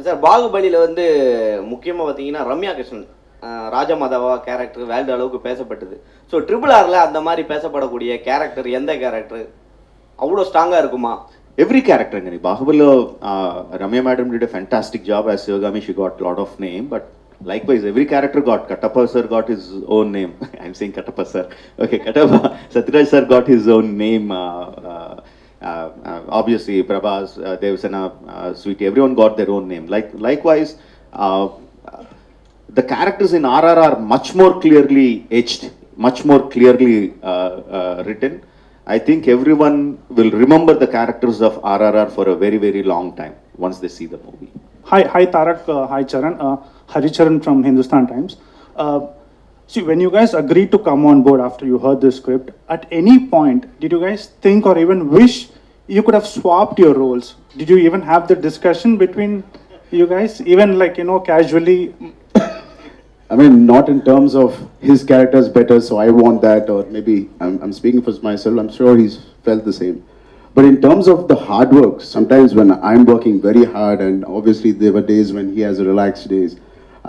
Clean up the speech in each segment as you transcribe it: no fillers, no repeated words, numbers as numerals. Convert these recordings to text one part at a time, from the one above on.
Sir பாகுபலியில் வந்து முக்கியமாக பார்த்தீங்கன்னா ரம்யா கிருஷ்ணன் ராஜமாதாவா கேரக்டர் வேல்டு அளவுக்கு பேசப்பட்டது. ஸோ RRR அந்த மாதிரி பேசப்படக்கூடிய கேரக்டர் எந்த கேரக்டர் அவ்வளோ ஸ்ட்ராங்காக இருக்குமா? Every character in Bahubali, Ramya madam did a fantastic job as Sivagami. She got a lot of name, but likewise every character got. Kattappa sir got his own name. I'm saying Kattappa sir. Okay, Kattappa. Satyaraj sir got his own name. Obviously, Prabhas, Devsena, Sweetie, everyone got their own name. Likewise, the characters in RRR are much more clearly etched, much more clearly written. I think everyone will remember the characters of RRR for a very, very long time once they see the movie. Hi Tarak, hi Charan. Hari Charan from Hindustan Times. See, when you guys agreed to come on board after you heard the script, at any point, did you guys think or even wish you could have swapped your roles? Did you even have the discussion between you guys? Even like, casually? I mean, not in terms of his character is better, so I want that, or maybe I'm speaking for myself, I'm sure he's felt the same. But in terms of the hard work, sometimes when I'm working very hard, and obviously there were days when he has relaxed days,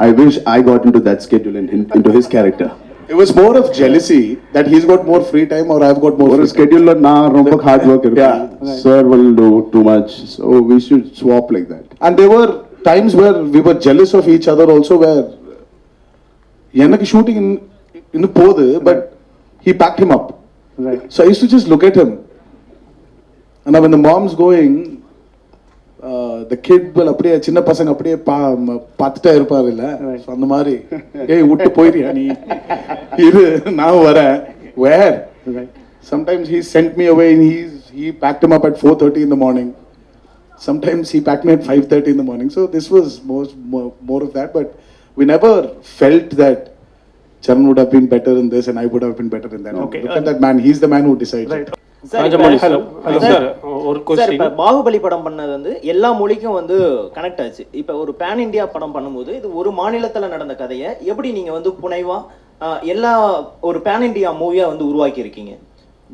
I wish I got into that schedule and into his character. It was more of jealousy that he's got more free time or I've got more For a free schedule, na romba hard work. Yeah. Sir will do too much, so we should swap like that. And there were times where we were jealous of each other also, where எனக்கு shooting in போது, but he packed him up. Right. So I used to just look at him. And now when the mom's going, the kid will அப்படியே சின்ன பசங்க அப்படியே பார்த்துட்டே இருப்பாரு இல்ல, so அந்த மாதிரி ஏய் விட்டு போயிடுறியா நீ, இது நான் வரேன். Where? Right. Sometimes he sent me away and he packed him up at 4:30 in the morning. Sometimes he packed me at 5:30 in the morning. So this was more of that, but we never felt that Charan would have been better in this and I would have been better in that. Okay. Look at that man, he's the man who decided. Right. Sir இப்போ பாகுபலி படம் பண்ணது வந்து எல்லா மொழிக்கும் வந்து connect ஆச்சு. இப்போ ஒரு பேன் இந்தியா படம் பண்ணும்போது இது ஒரு மாநிலத்தில் நடந்த கதையை எப்படி நீங்க வந்து புனைவா எல்லா ஒரு பேன் இந்தியா மூவியா வந்து உருவாக்கி இருக்கீங்க?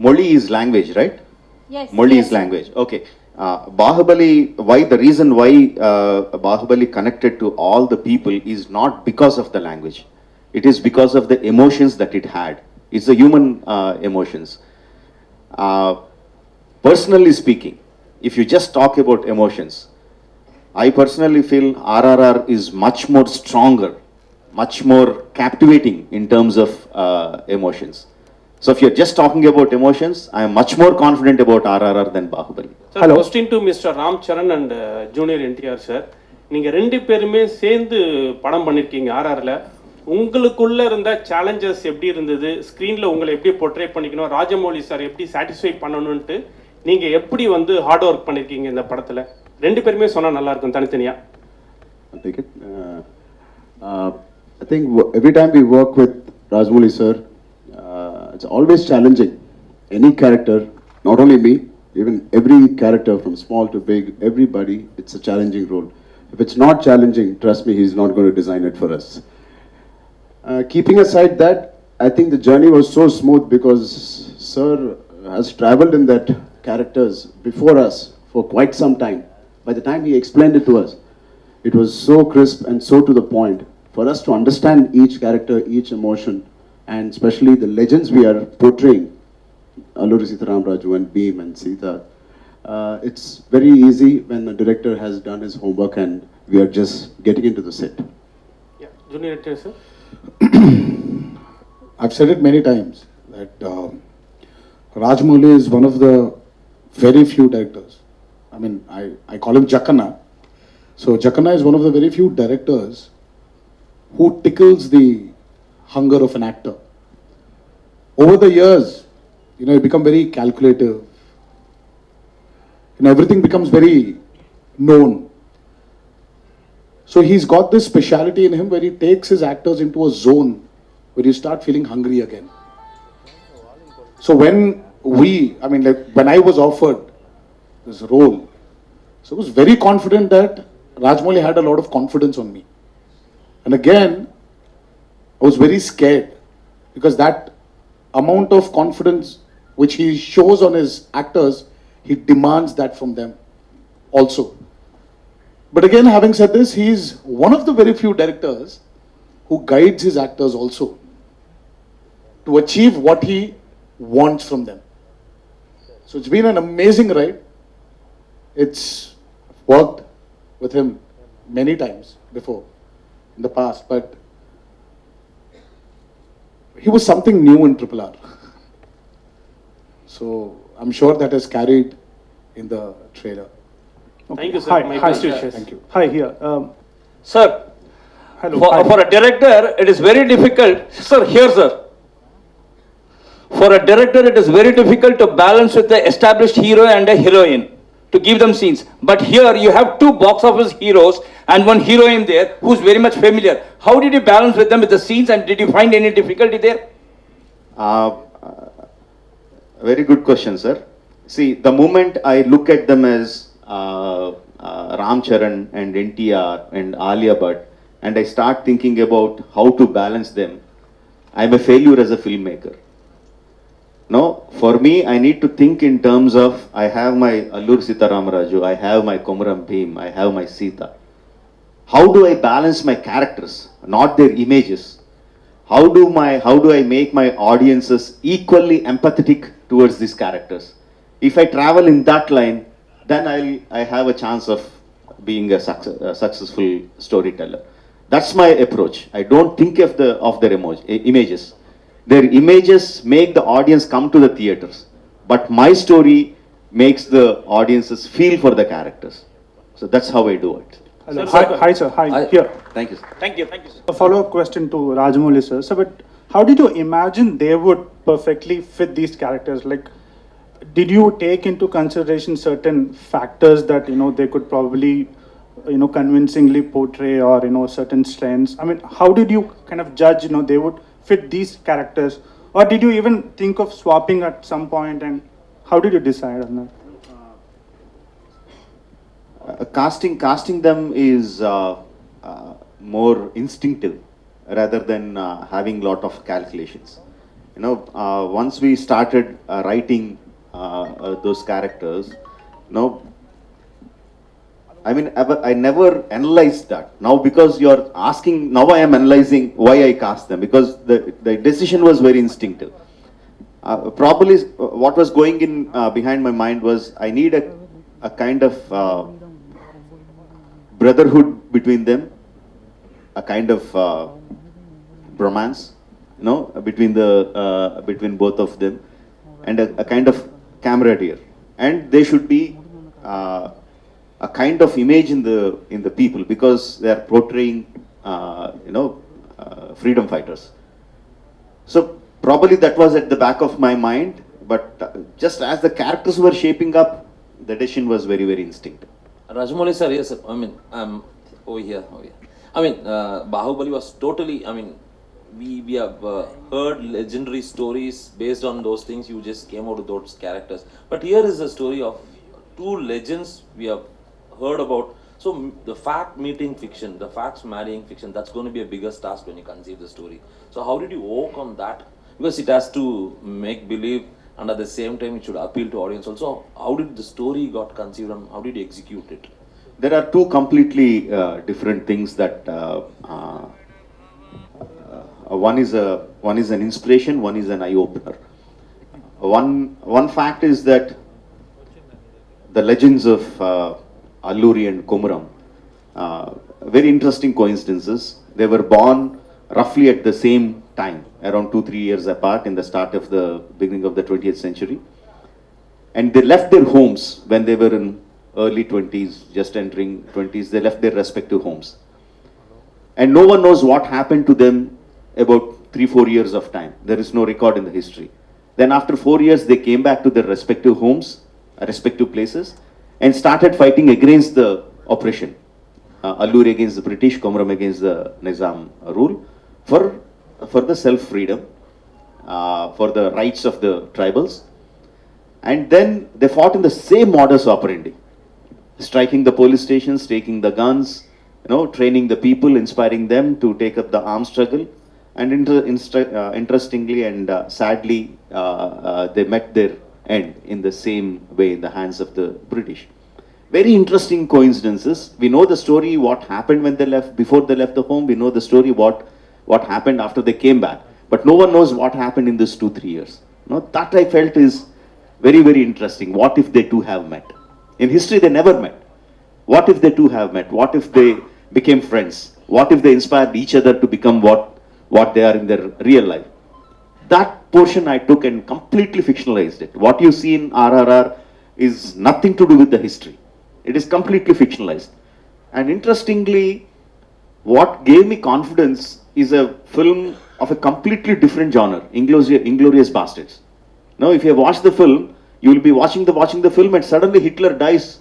Moli is language, right? Yes. Moli yes. is language. Okay. Bahubali, the reason why Bahubali connected to all the people is not because of the language. It is because of the emotions that it had. It's the human emotions. Personally speaking, if you just talk about emotions, I personally feel RRR is much more stronger, much more captivating in terms of emotions. So if you're just talking about emotions, I am much more confident about RRR than Bahubali. Sir, question to Mr. Ram Charan and Junior NTR sir. நீங்க ரெண்டு பேருமே சேர்ந்து படம் பண்ணிருக்கீங்க RRRல. உங்களுக்குள்ள இருந்த challenges எப்படி இருந்தது? ஸ்க்ரீனில் உங்களை எப்படி போர்ட்ரே பண்ணிக்கணும், ராஜமௌலி சார் எப்படி சாட்டிஸ்ஃபை பண்ணணும்ட்டு நீங்கள் எப்படி வந்து ஹார்ட் ஒர்க் பண்ணியிருக்கீங்க இந்த படத்தில்? ரெண்டு பேருமே சொன்னால் நல்லா இருக்கும் தனித்தனியாக. I'll take it. I think every time we work with Rajamouli sir, it's always challenging. Any character, not only me, even every character from small to big, everybody, it's a challenging role. If it's not challenging, trust me, he's not going to design it for us. Keeping aside that, I think the journey was so smooth because sir has traveled in that characters before us for quite some time. By the time he explained it to us, it was so crisp and so to the point for us to understand each character, each emotion, and especially the legends we are portraying, Alluri Sitaram Raju and Bheem and Sita. It's very easy when the director has done his homework and we are just getting into the set. Yeah. Junior NTR sir? I've said it many times that Rajamouli is one of the very few directors. I mean, I call him Jackana. So Jackana is one of the very few directors who tickles the hunger of an actor. Over the years, you become very calculative. Everything becomes very known. So he's got this speciality in him where he takes his actors into a zone where you start feeling hungry again. So when when I was offered this role, so I was very confident that Rajamouli had a lot of confidence on me. And again, I was very scared because that amount of confidence which he shows on his actors, he demands that from them also. But again, having said this, he's one of the very few directors who guides his actors also to achieve what he wants from them. So it's been an amazing ride. It's worked with him many times before in the past, but he was something new in Triple R. So I'm sure that is carried in the trailer. Thank you, sir. Hi, My hi, best wishes. Thank you. Hi, here. Sir, Hello. for, Hi. for a director, it is very difficult. Sir, here, sir. For a director, it is very difficult to balance with the established hero and a heroine to give them scenes. But here, you have two box office heroes and one heroine there who's very much familiar. How did you balance with them with the scenes, and did you find any difficulty there? Very good question, sir. See, the moment I look at them as Ram Charan and NTR and Alia Bhatt, and I start thinking about how to balance them, I'm a failure as a filmmaker. No, for me, I need to think in terms of I have my Allur Sitaramaraju, I have my Komaram Bhim, I have my Sita. How do I balance my characters, not their images? How do I make my audiences equally empathetic towards these characters? If I travel in that line, then I have a chance of being a successful storyteller. That's my approach. I don't think of their images. Their images make the audience come to the theaters, but my story makes the audiences feel for the characters. So that's how I do it. Hello. Sir, Hi, sir. Hi, Hi. here. Thank you, sir. Thank you, sir. A follow-up question to Rajamouli, sir. So, but how did you imagine they would perfectly fit these characters? Like, did you take into consideration certain factors that, they could probably, convincingly portray, or, certain strengths? I mean, how did you kind of judge, they would fit these characters? Or did you even think of swapping at some point, and how did you decide on that? Casting them is more instinctive rather than having lot of calculations. Once we started writing those characters, I never analyzed that. Now, because you're asking, now I am analyzing why I cast them, because the decision was very instinctive. Probably what was going in behind my mind was I need a kind of brotherhood between them, a kind of bromance, between both of them, and a kind of camaraderie. And they should be a kind of image in the people, because they are portraying, freedom fighters. So probably that was at the back of my mind, but just as the characters were shaping up, the decision was very, very instinctive. Rajamouli sir, yes, sir. I mean, over here. I mean, Bahubali was totally, we have heard legendary stories based on those things. You just came out with those characters. But here is a story of two legends we have heard about. So the fact meeting fiction, the facts marrying fiction, that's going to be a biggest task when you conceive the story. So how did you work on that? Because it has to make believe, and at the same time it should appeal to audience also. How did the story got conceived and how did you execute it? There are two completely different things that one is an inspiration, one is an eye opener. One fact is that the legends of Alluri and Komaram, very interesting coincidences. They were born roughly at the same time, around 2-3 years apart, in the start of the beginning of the 20th century. And they left their homes when they were in early 20s, just entering 20s. They left their respective homes. And no one knows what happened to them about 3-4 years of time. There is no record in the history. Then after 4 years, they came back to their respective homes, respective places, and started fighting against the oppression. Alluri against the British, Komaram against the Nizam rule, for the self-freedom, for the rights of the tribals. And then they fought in the same modus operandi, striking the police stations, taking the guns, training the people, inspiring them to take up the armed struggle. And interestingly and sadly, they met their end in the same way in the hands of the British. very interesting coincidences. We know the story, what happened when they left, before they left the home. We know the story, what happened after they came back. But no one knows what happened in this 2-3 years. No, that I felt is very, very interesting. What if they two have met? In history, they never met. What if they two have met? What if they became friends? What if they inspired each other to become what they are in their real life? That portion I took and completely fictionalized it. What you see in RRR is nothing to do with the history. It is completely fictionalized. And interestingly, what gave me confidence is a film of a completely different genre, Inglourious Bastards. Now, if you have watched the film, you will be watching the film and suddenly Hitler dies.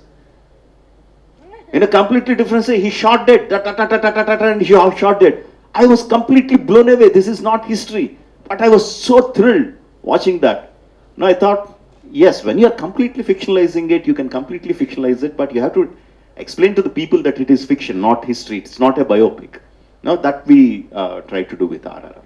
In a completely different way, he shot dead, and he shot dead. I was completely blown away. This is not history. But I was so thrilled watching that. Now I thought, yes, when you are completely fictionalizing it, you can completely fictionalize it, but you have to explain to the people that it is fiction, not history. It's not a biopic. Now that we try to do with RRR.